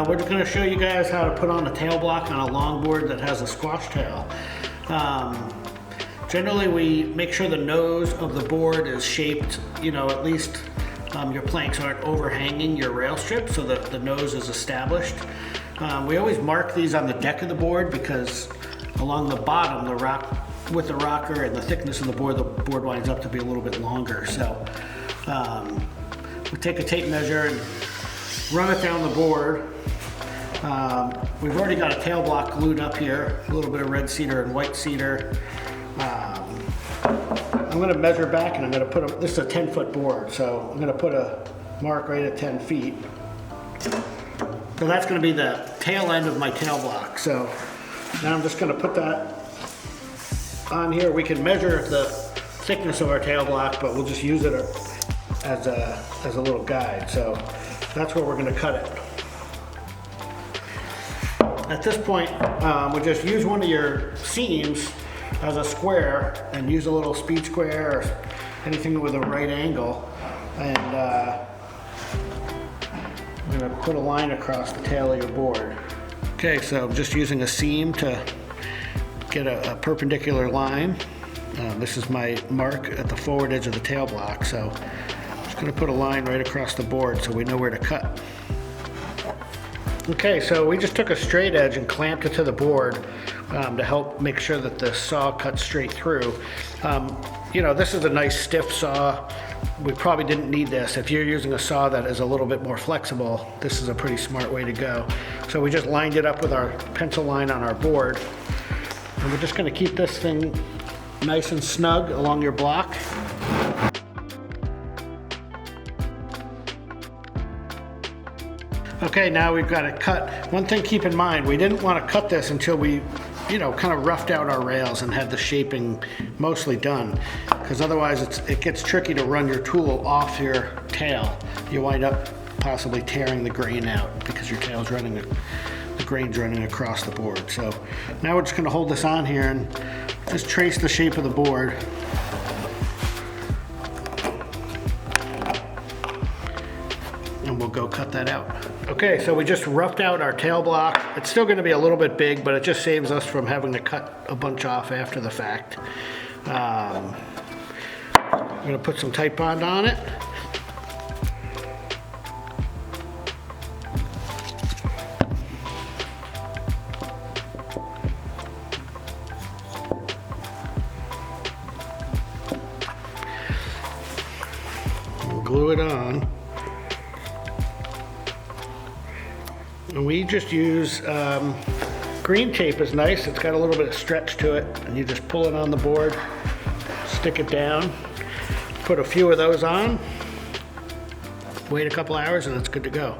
We're just going to show you guys how to put on a tail block on a longboard that has a squash tail. Generally we make sure the nose of the board is shaped, at least your planks aren't overhanging your rail strip so that the nose is established. We always mark these on the deck of the board because along the bottom, with the rocker and the thickness of the board winds up to be a little bit longer. So we take a tape measure and run it down the board. We've already got a tail block glued up here, a little bit of red cedar and white cedar. I'm going to measure back and I'm going to this is a 10-foot board, so I'm going to put a mark right at 10 feet. So that's going to be the tail end of my tail block. So now I'm just going to put that on here. We can measure the thickness of our tail block, but we'll just use it as a little guide. So that's where we're going to cut it. At this point, we'll just use one of your seams as a square and use a little speed square or anything with a right angle, and I'm going to put a line across the tail of your board. Okay, so I'm just using a seam to get a perpendicular line. This is my mark at the forward edge of the tail block, so I'm just going to put a line right across the board so we know where to cut. Okay, so we just took a straight edge and clamped it to the board to help make sure that the saw cuts straight through. This is a nice stiff saw. We probably didn't need this. If you're using a saw that is a little bit more flexible, this is a pretty smart way to go. So we just lined it up with our pencil line on our board. And we're just going to keep this thing nice and snug along your block. Okay, now we've got it cut. One thing keep in mind, we didn't want to cut this until we, kind of roughed out our rails and had the shaping mostly done. Because otherwise it gets tricky to run your tool off your tail. You wind up possibly tearing the grain out because your tail's the grain's running across the board. So now we're just going to hold this on here and just trace the shape of the board. And we'll go cut that out. Okay, so we just roughed out our tail block. It's still going to be a little bit big, but it just saves us from having to cut a bunch off after the fact. I'm going to put some tight bond on it. And glue it on. And we just use green tape is nice. It's got a little bit of stretch to it, and you just pull it on the board, stick it down, put a few of those on, wait a couple hours, and it's good to go.